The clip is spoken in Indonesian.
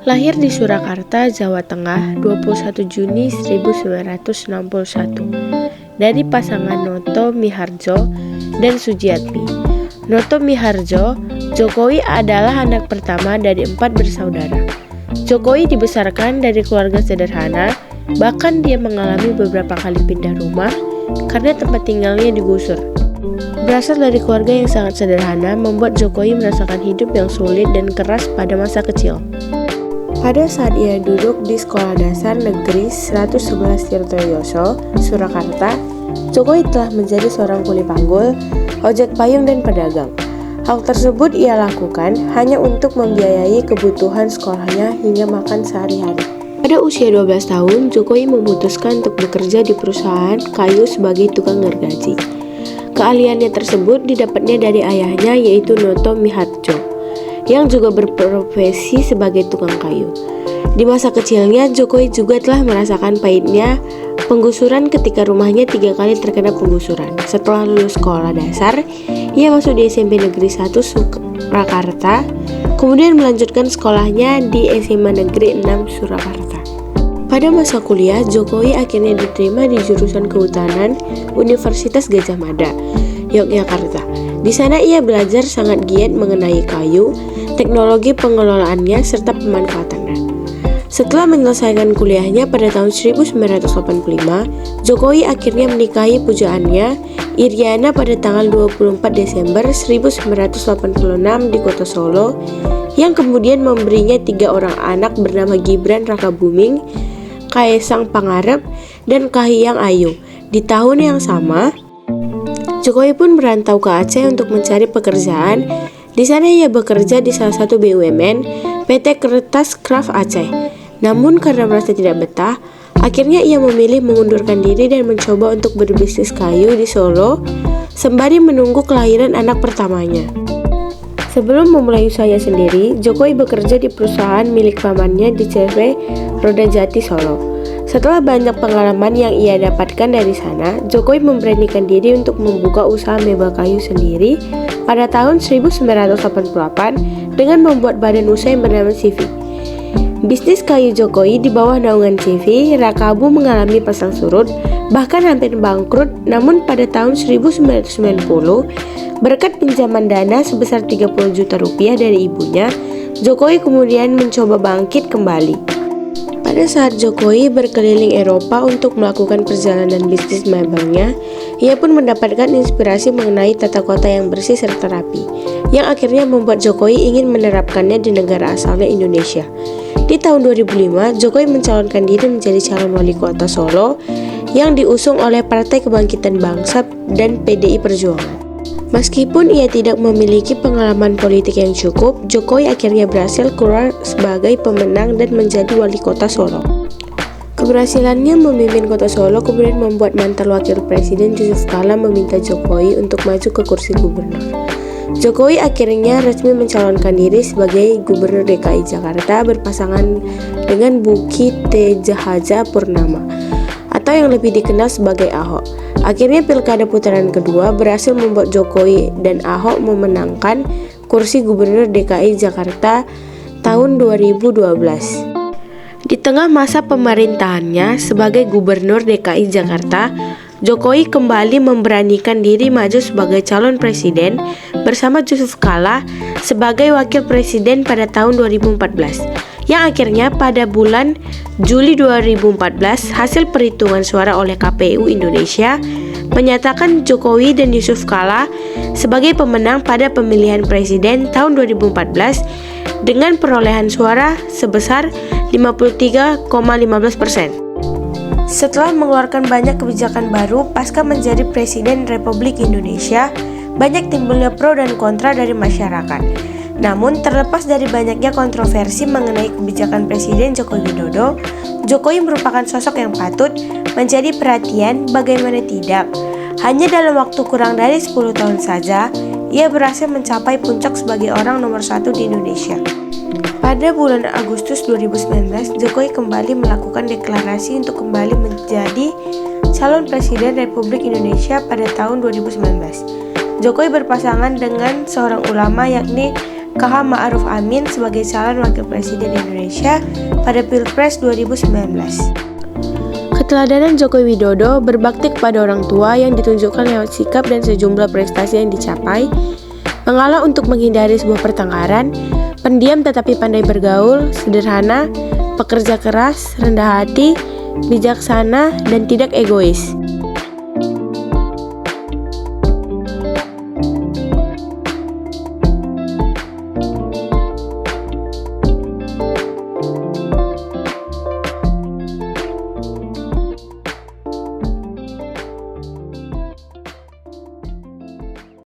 Lahir di Surakarta, Jawa Tengah, 21 Juni 1961 dari pasangan Noto Miharjo dan Sujiatmi. Noto Miharjo, Jokowi adalah anak pertama dari 4 bersaudara. Jokowi dibesarkan dari keluarga sederhana, bahkan dia mengalami beberapa kali pindah rumah karena tempat tinggalnya digusur. Berasal dari keluarga yang sangat sederhana membuat Jokowi merasakan hidup yang sulit dan keras pada masa kecil. Pada saat ia duduk di Sekolah Dasar Negeri 111 Tirtoyoso, Surakarta, Jokowi telah menjadi seorang kuli panggul, ojek payung dan pedagang. Hal tersebut ia lakukan hanya untuk membiayai kebutuhan sekolahnya hingga makan sehari-hari. Pada usia 12 tahun, Jokowi memutuskan untuk bekerja di perusahaan kayu sebagai tukang gergaji. Keahliannya tersebut didapatnya dari ayahnya yaitu Noto Miharjo, yang juga berprofesi sebagai tukang kayu. Di masa kecilnya, Jokowi juga telah merasakan pahitnya penggusuran ketika rumahnya 3 kali terkena penggusuran. Setelah lulus sekolah dasar, ia masuk di SMP Negeri 1 Surakarta, kemudian melanjutkan sekolahnya di SMA Negeri 6 Surakarta. Pada masa kuliah, Jokowi akhirnya diterima di jurusan Kehutanan Universitas Gadjah Mada, Yogyakarta. Di sana ia belajar sangat giat mengenai kayu, teknologi pengelolaannya, serta pemanfaatannya. Setelah menyelesaikan kuliahnya pada tahun 1985, Jokowi akhirnya menikahi pujaannya, Iriana, pada tanggal 24 Desember 1986 di kota Solo, yang kemudian memberinya 3 orang anak bernama Gibran Rakabuming, Kaesang Pangarep, dan Kahiyang Ayu. Di tahun yang sama, Jokowi pun merantau ke Aceh untuk mencari pekerjaan. Di sana ia bekerja di salah satu BUMN, PT Kertas Kraft Aceh. Namun karena merasa tidak betah, akhirnya ia memilih mengundurkan diri dan mencoba untuk berbisnis kayu di Solo, sembari menunggu kelahiran anak pertamanya. Sebelum memulai usahanya sendiri, Jokowi bekerja di perusahaan milik pamannya di CV Rodajati Solo. Setelah banyak pengalaman yang ia dapatkan dari sana, Jokowi memberanikan diri untuk membuka usaha mebel kayu sendiri pada tahun 1988 dengan membuat badan usaha yang bernama CV. Bisnis kayu Jokowi di bawah naungan CV, Rakabu mengalami pasang surut, bahkan hampir bangkrut. Namun pada tahun 1990, berkat pinjaman dana sebesar 30 juta rupiah dari ibunya, Jokowi kemudian mencoba bangkit kembali. Pada saat Jokowi berkeliling Eropa untuk melakukan perjalanan bisnis mebelnya, ia pun mendapatkan inspirasi mengenai tata kota yang bersih serta rapi, yang akhirnya membuat Jokowi ingin menerapkannya di negara asalnya Indonesia. Di tahun 2005, Jokowi mencalonkan diri menjadi calon wali kota Solo yang diusung oleh Partai Kebangkitan Bangsa dan PDI Perjuangan. Meskipun ia tidak memiliki pengalaman politik yang cukup, Jokowi akhirnya berhasil keluar sebagai pemenang dan menjadi wali kota Solo. Keberhasilannya memimpin kota Solo kemudian membuat mantan wakil presiden Yusuf Kala meminta Jokowi untuk maju ke kursi gubernur. Jokowi akhirnya resmi mencalonkan diri sebagai Gubernur DKI Jakarta berpasangan dengan Basuki Tjahaja Purnama, atau yang lebih dikenal sebagai Ahok. Akhirnya pilkada putaran kedua berhasil membuat Jokowi dan Ahok memenangkan kursi Gubernur DKI Jakarta tahun 2012. Di tengah masa pemerintahannya sebagai Gubernur DKI Jakarta, Jokowi kembali memberanikan diri maju sebagai calon presiden bersama Yusuf Kala sebagai wakil presiden pada tahun 2014. Yang akhirnya pada bulan Juli 2014 hasil perhitungan suara oleh KPU Indonesia menyatakan Jokowi dan Yusuf Kala sebagai pemenang pada pemilihan presiden tahun 2014 dengan perolehan suara sebesar 53,15%. Setelah mengeluarkan banyak kebijakan baru pasca menjadi Presiden Republik Indonesia, banyak timbulnya pro dan kontra dari masyarakat. Namun, terlepas dari banyaknya kontroversi mengenai kebijakan Presiden Joko Widodo, Jokowi merupakan sosok yang patut menjadi perhatian. Bagaimana tidak? Hanya dalam waktu kurang dari 10 tahun saja, ia berhasil mencapai puncak sebagai orang nomor 1 di Indonesia. Pada bulan Agustus 2019, Jokowi kembali melakukan deklarasi untuk kembali menjadi calon Presiden Republik Indonesia pada tahun 2019. Jokowi berpasangan dengan seorang ulama yakni KH Ma'ruf Amin sebagai calon wakil presiden Indonesia pada Pilpres 2019. Keteladanan Joko Widodo berbakti kepada orang tua yang ditunjukkan lewat sikap dan sejumlah prestasi yang dicapai, mengalah untuk menghindari sebuah pertengkaran, pendiam tetapi pandai bergaul, sederhana, pekerja keras, rendah hati, bijaksana, dan tidak egois.